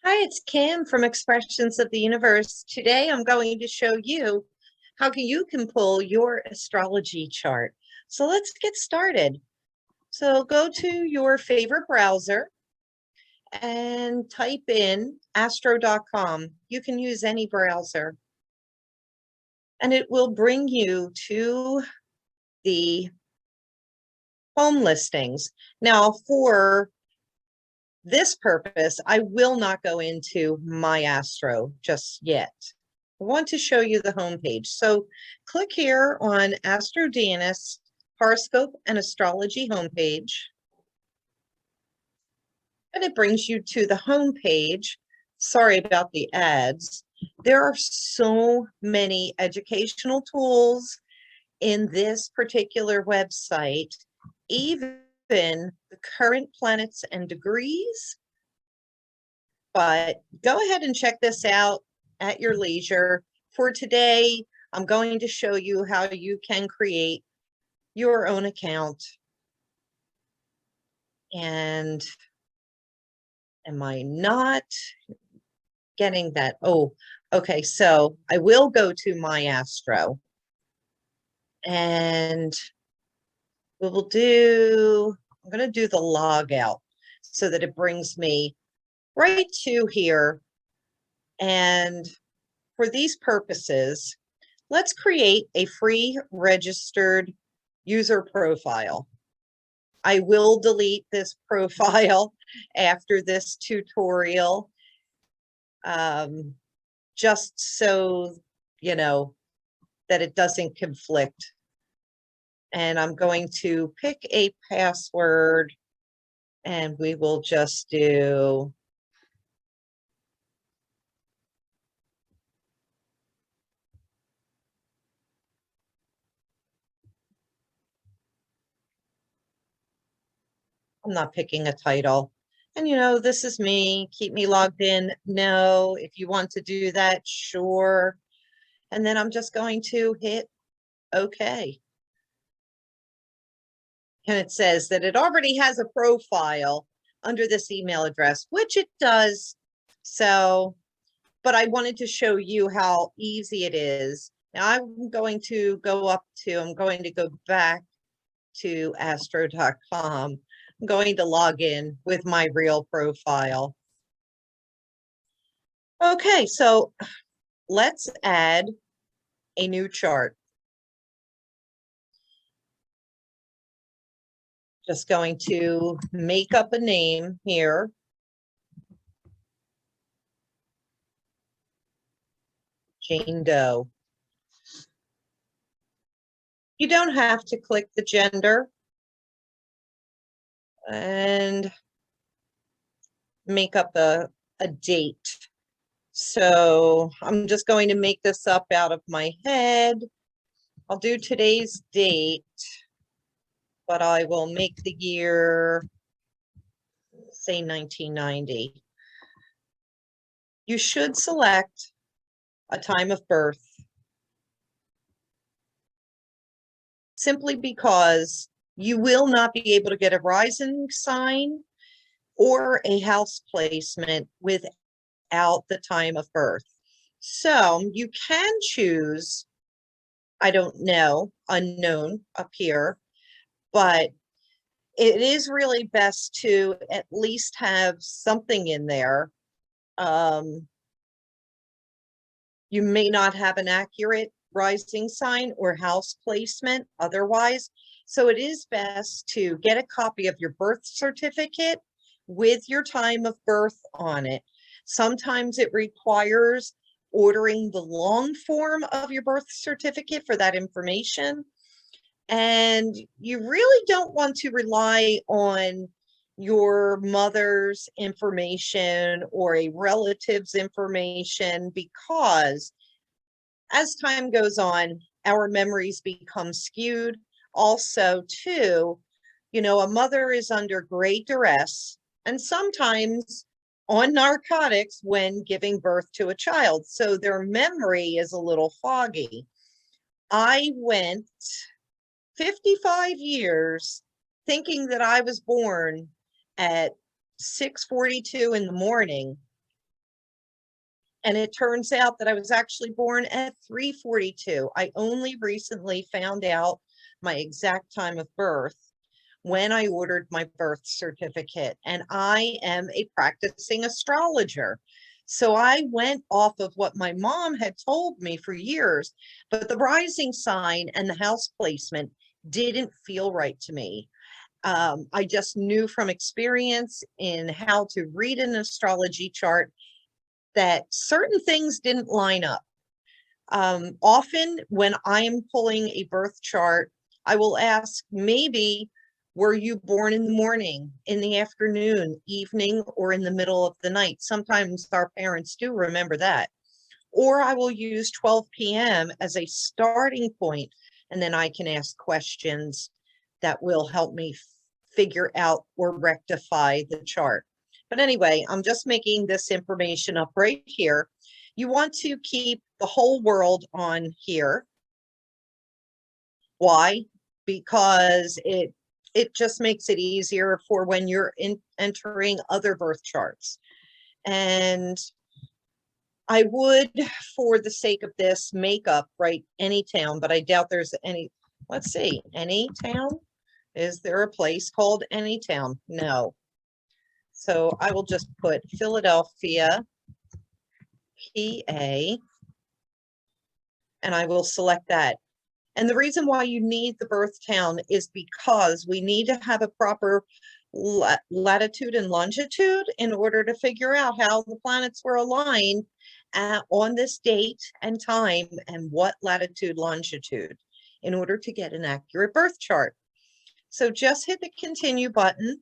Hi, it's Kim from Expressions of the Universe. Today I'm going to show you how you can pull your astrology chart. So let's get started. So go to your favorite browser and type in astro.com. You can use any browser. And it will bring you to the home listings. Now, for this purpose, I will not go into My Astro just yet. I want to show you the homepage. So click here on Astro DNS Horoscope and Astrology homepage. And it brings you to the homepage. Sorry about the ads. There are so many educational tools in this particular website, even the current planets and degrees. But go ahead and check this out at your leisure. For today, I'm going to show you how you can create your own account. And am I not getting that? Oh, okay. So I will go to My Astro. And I'm going to do the log out so that it brings me right to here. And for these purposes, let's create a free registered user profile. I will delete this profile after this tutorial, just so you know that it doesn't conflict. And I'm going to pick a password, and we will just do I'm not picking a title. And this is me. Keep me logged in. No, if you want to do that, sure. And then I'm just going to hit OK. And it says that it already has a profile under this email address, which it does. So, but I wanted to show you how easy it is. Now I'm going to go back to astro.com. I'm going to log in with my real profile. Okay, so let's add a new chart. Just going to make up a name here. Jane Doe. You don't have to click the gender. And make up a date. So I'm just going to make this up out of my head. I'll do today's date, but I will make the year, say 1990. You should select a time of birth simply because you will not be able to get a rising sign or a house placement without the time of birth. So you can choose, I don't know, unknown up here, but it is really best to at least have something in there. You may not have an accurate rising sign or house placement otherwise. So it is best to get a copy of your birth certificate with your time of birth on it. Sometimes it requires ordering the long form of your birth certificate for that information. And you really don't want to rely on your mother's information or a relative's information, because as time goes on, our memories become skewed. Also, too, a mother is under great duress and sometimes on narcotics when giving birth to a child. So their memory is a little foggy. I went 55 years thinking that I was born at 6:42 in the morning, And it turns out that I was actually born at 3:42. I only recently found out my exact time of birth when I ordered my birth certificate, and I am a practicing astrologer. So I went off of what my mom had told me for years, but the rising sign and the house placement didn't feel right to me. I just knew from experience in how to read an astrology chart that certain things didn't line up. Often when I'm pulling a birth chart, I will ask, maybe, were you born in the morning, in the afternoon, evening, or in the middle of the night? Sometimes our parents do remember that. Or I will use 12 p.m. as a starting point, and then I can ask questions that will help me figure out or rectify the chart. But anyway, I'm just making this information up right here. You want to keep the whole world on here. Why? Because it just makes it easier for when you're entering other birth charts. And I would, for the sake of this, make up, right, any town, but I doubt there's any. Let's see, any town? Is there a place called any town? No. So I will just put Philadelphia, PA, and I will select that. And the reason why you need the birth town is because we need to have a proper latitude and longitude in order to figure out how the planets were aligned on this date and time, and what latitude, longitude, in order to get an accurate birth chart. So just hit the continue button.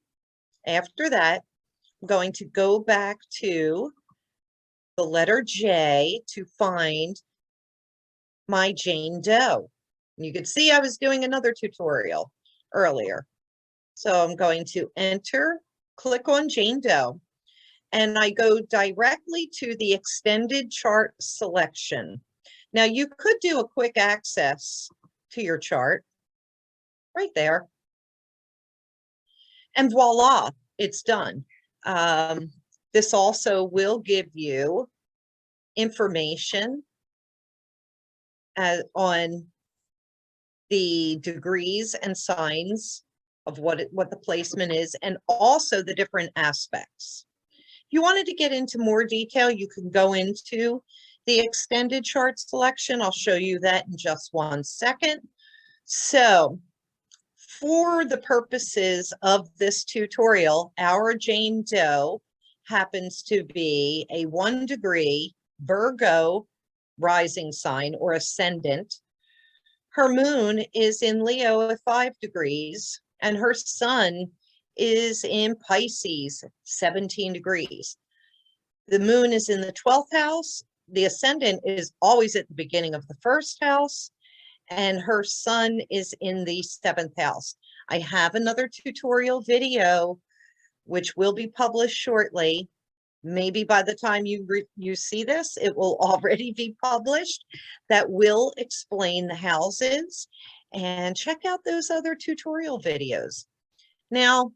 After that, I'm going to go back to the letter J to find my Jane Doe. You could see I was doing another tutorial earlier. So I'm going to enter, click on Jane Doe, and I go directly to the extended chart selection. Now you could do a quick access to your chart right there. And voila, it's done. This also will give you information on the degrees and signs of what the placement is, and also the different aspects. If you wanted to get into more detail, you can go into the extended chart selection. I'll show you that in just 1 second. So for the purposes of this tutorial, our Jane Doe happens to be a 1 degree Virgo rising sign or ascendant. Her moon is in Leo at 5 degrees, and her sun is in Pisces, 17 degrees. The moon is in the 12th house. The ascendant is always at the beginning of the 1st house, and her sun is in the 7th house. I have another tutorial video, which will be published shortly. Maybe by the time you see this, it will already be published, that will explain the houses, and check out those other tutorial videos. Now,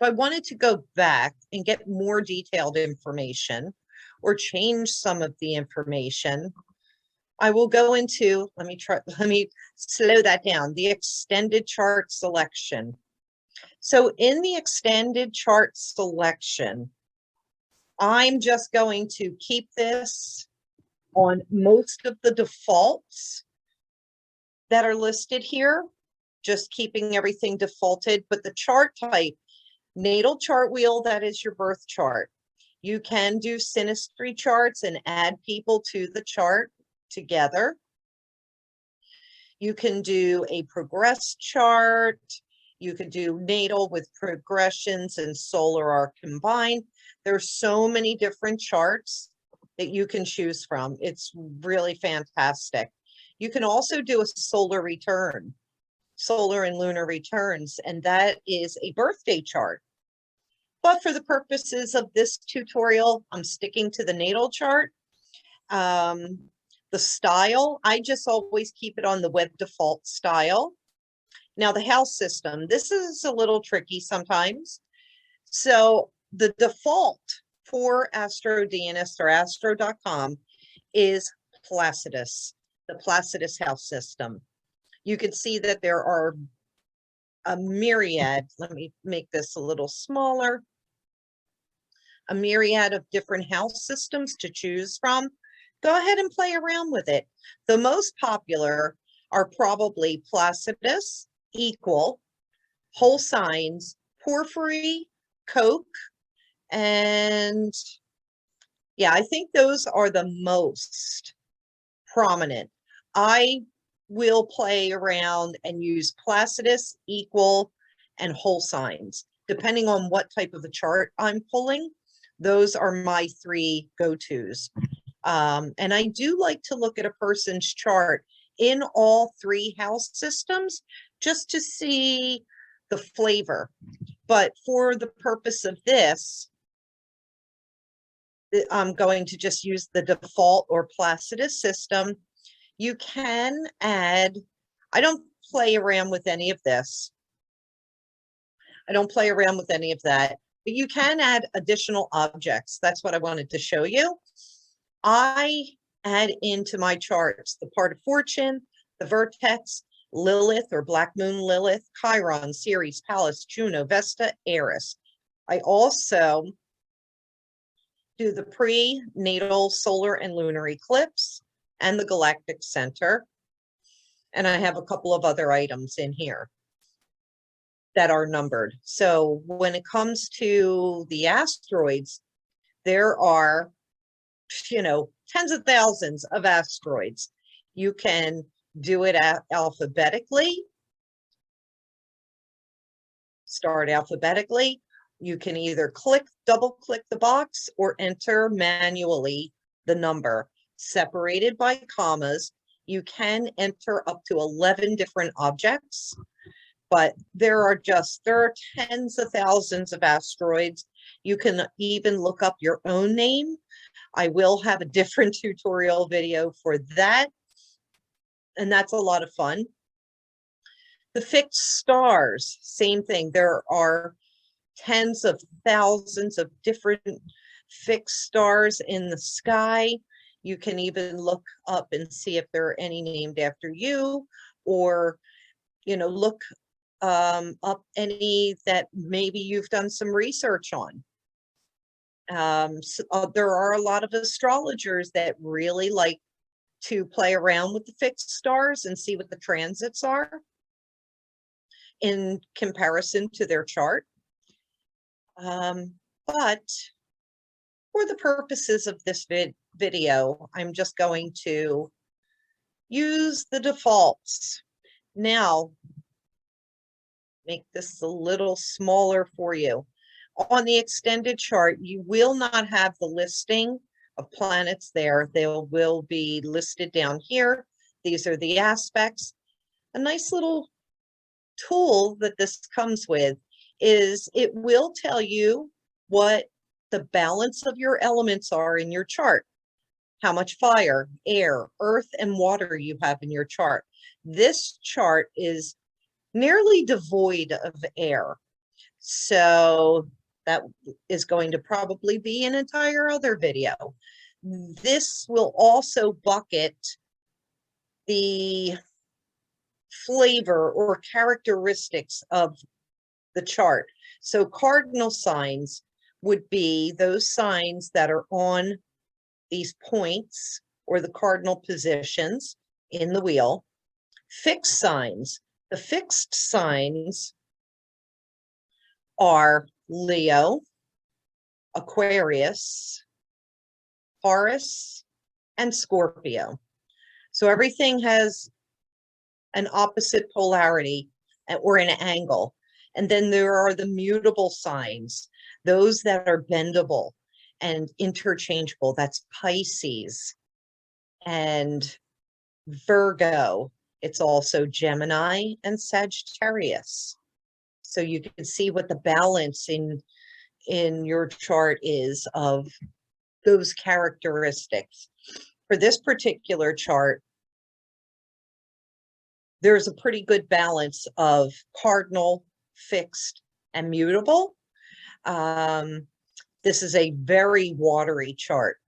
if I wanted to go back and get more detailed information or change some of the information, I will go into, let me slow that down, the extended chart selection. So in the extended chart selection, I'm just going to keep this on most of the defaults that are listed here, just keeping everything defaulted, but the chart type, natal chart wheel, that is your birth chart. You can do synastry charts and add people to the chart together. You can do a progress chart. You could do natal with progressions and solar are combined. There's so many different charts that you can choose from. It's really fantastic. You can also do a solar return, solar and lunar returns, and that is a birthday chart. But for the purposes of this tutorial, I'm sticking to the natal chart. The style, I just always keep it on the web default style. Now the house system, this is a little tricky sometimes. So the default for AstroDNS or astro.com is Placidus, the Placidus house system. You can see that there are a myriad, let me make this a little smaller, a myriad of different house systems to choose from. Go ahead and play around with it. The most popular are probably Placidus, Equal, Whole Signs, Porphyry, Coke, and yeah, I think those are the most prominent. I will play around and use Placidus, Equal, and Whole Signs. Depending on what type of a chart I'm pulling, those are my three go-tos. And I do like to look at a person's chart in all three house systems just to see the flavor. But for the purpose of this, I'm going to just use the default or Placidus system. You can add, I don't play around with any of this. I don't play around with any of that, but you can add additional objects. That's what I wanted to show you. I add into my charts the part of fortune, the vertex, Lilith or Black Moon Lilith, Chiron, Ceres, Pallas, Juno, Vesta, Eris. I also do the prenatal solar and lunar eclipse and the galactic center. And I have a couple of other items in here that are numbered. So when it comes to the asteroids, there are, tens of thousands of asteroids. You can do it alphabetically, start alphabetically. You can either double click the box or enter manually the number separated by commas. You can enter up to 11 different objects, but there are tens of thousands of asteroids. You can even look up your own name. I will have a different tutorial video for that, and that's a lot of fun. The fixed stars, same thing. There are tens of thousands of different fixed stars in the sky. You can even look up and see if there are any named after you, or, look up any that maybe you've done some research on. There are a lot of astrologers that really like to play around with the fixed stars and see what the transits are in comparison to their chart. But for the purposes of this video, I'm just going to use the defaults. Now, make this a little smaller for you. On the extended chart, you will not have the listing of planets there. They will be listed down here. These are the aspects. A nice little tool that this comes with is it will tell you what the balance of your elements are in your chart, how much fire, air, earth, and water you have in your chart. This chart is nearly devoid of air. So that is going to probably be an entire other video. This will also bucket the flavor or characteristics of the chart. So cardinal signs would be those signs that are on these points or the cardinal positions in the wheel. Fixed signs. The fixed signs are Leo, Aquarius, Taurus, and Scorpio. So everything has an opposite polarity or an angle. And then there are the mutable signs, those that are bendable and interchangeable. That's Pisces and Virgo. It's also Gemini and Sagittarius. So you can see what the balance in your chart is of those characteristics. For this particular chart, there's a pretty good balance of cardinal, fixed, and mutable. This is a very watery chart.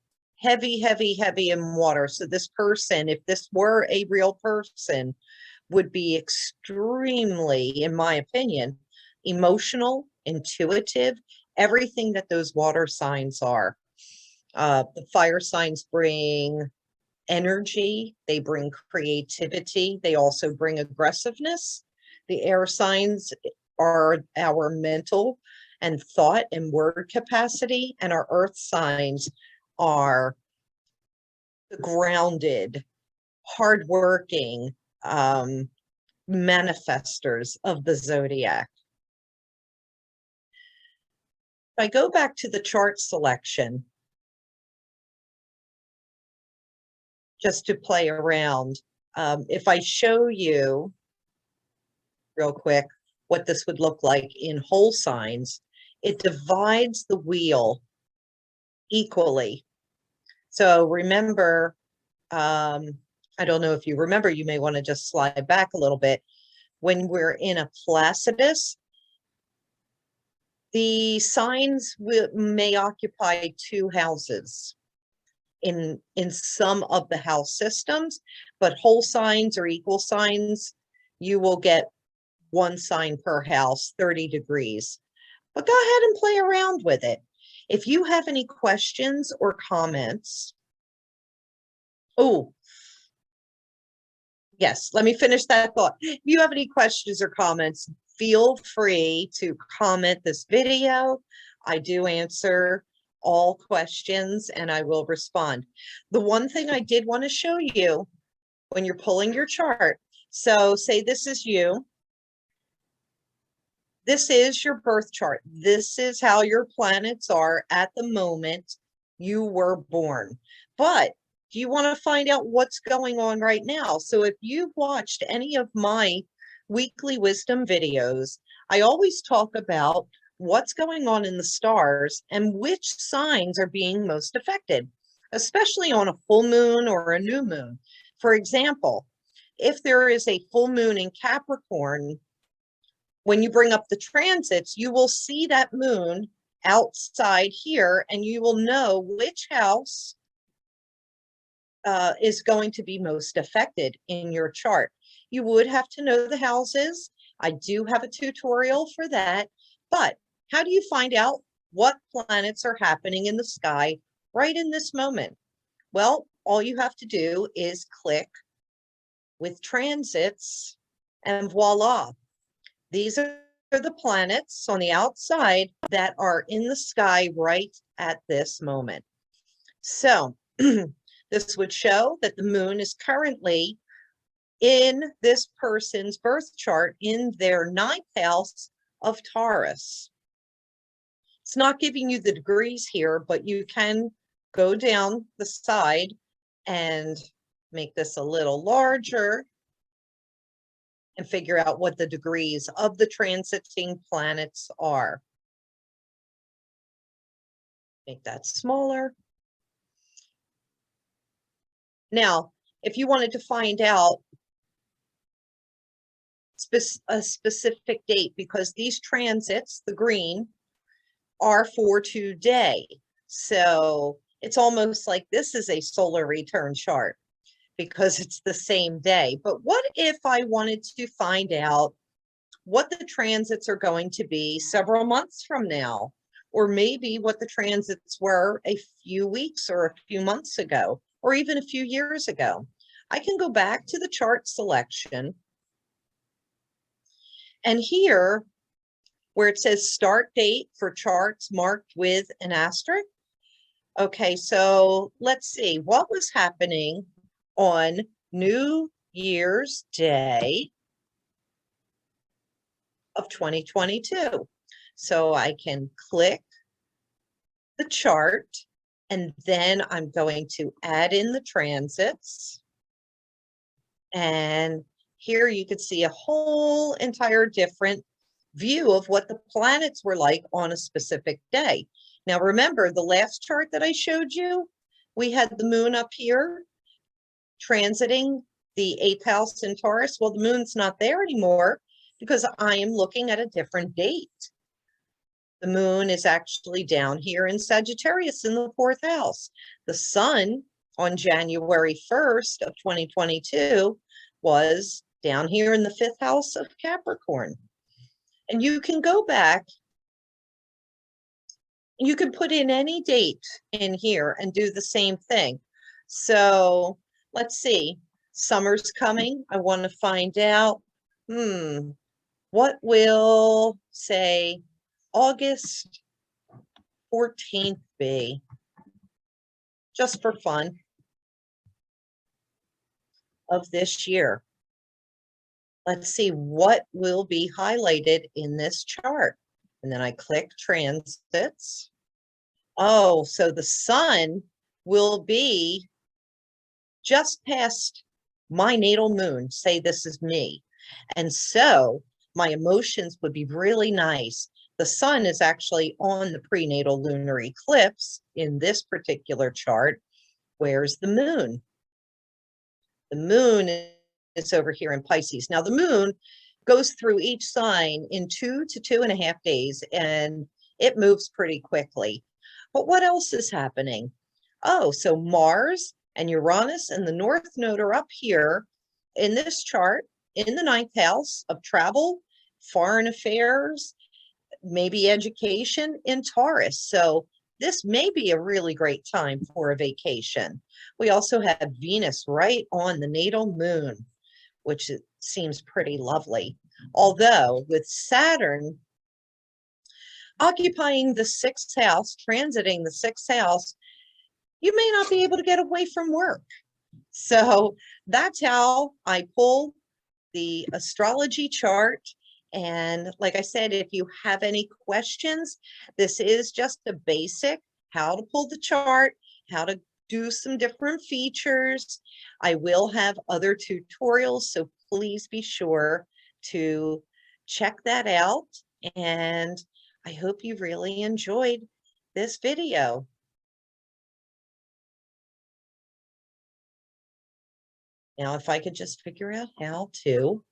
Heavy, heavy, heavy in water. So this person, if this were a real person, would be extremely, in my opinion, emotional, intuitive, everything that those water signs are. The fire signs bring energy, they bring creativity, they also bring aggressiveness. The air signs are our mental and thought and word capacity, and our earth signs are the grounded, hardworking manifestors of the zodiac. If I go back to the chart selection, just to play around, if I show you real quick what this would look like in whole signs, it divides the wheel equally. So remember, I don't know if you remember, you may want to just slide back a little bit. When we're in a Placidus, the signs may occupy two houses in some of the house systems, but whole signs or equal signs, you will get one sign per house, 30 degrees. But go ahead and play around with it. If you have any questions or comments, oh, yes, let me finish that thought. If you have any questions or comments, feel free to comment this video. I do answer all questions and I will respond. The one thing I did want to show you when you're pulling your chart, so say this is you. This is your birth chart. This is how your planets are at the moment you were born. But do you want to find out what's going on right now? So if you've watched any of my weekly wisdom videos, I always talk about what's going on in the stars and which signs are being most affected, especially on a full moon or a new moon. For example, if there is a full moon in Capricorn, when you bring up the transits, you will see that moon outside here, and you will know which house is going to be most affected in your chart. You would have to know the houses. I do have a tutorial for that, but how do you find out what planets are happening in the sky right in this moment? Well, all you have to do is click with transits and voila. These are the planets on the outside that are in the sky right at this moment. So this would show that the moon is currently in this person's birth chart in their 9th house of Taurus. It's not giving you the degrees here, but you can go down the side and make this a little larger and figure out what the degrees of the transiting planets are. Make that smaller. Now, if you wanted to find out a specific date, because these transits, the green, are for today. So it's almost like this is a solar return chart because it's the same day. But what if I wanted to find out what the transits are going to be several months from now, or maybe what the transits were a few weeks or a few months ago, or even a few years ago? I can go back to the chart selection, and here where it says start date for charts marked with an asterisk. Okay, so let's see what was happening on New Year's Day of 2022. So I can click the chart, and then I'm going to add in the transits. And here you could see a whole entire different view of what the planets were like on a specific day. Now, remember the last chart that I showed you, we had the moon up here transiting the 8th house in Taurus. Well, the moon's not there anymore because I am looking at a different date. The moon is actually down here in Sagittarius in the fourth house. The sun on January 1st of 2022 was down here in the fifth house of Capricorn. And you can go back, you can put in any date in here and do the same thing. So let's see, summer's coming. I want to find out, what will, say, August 14th be? Just for fun, of this year. Let's see what will be highlighted in this chart. And then I click transits. Oh, so the sun will be just past my natal moon. Say this is me. And so my emotions would be really nice. The sun is actually on the prenatal lunar eclipse in this particular chart. Where's the moon? The moon is over here in Pisces. Now the moon goes through each sign in 2 to 2.5 days, and it moves pretty quickly. But what else is happening? Oh, so Mars and Uranus and the North Node are up here in this chart in the ninth house of travel, foreign affairs, maybe education in Taurus. So this may be a really great time for a vacation. We also have Venus right on the natal moon, which seems pretty lovely. Although with Saturn occupying the sixth house, transiting the sixth house, you may not be able to get away from work. So that's how I pull the astrology chart. And like I said, if you have any questions, this is just a basic how to pull the chart, how to do some different features. I will have other tutorials, so please be sure to check that out. And I hope you really enjoyed this video. Now, if I could just figure out how to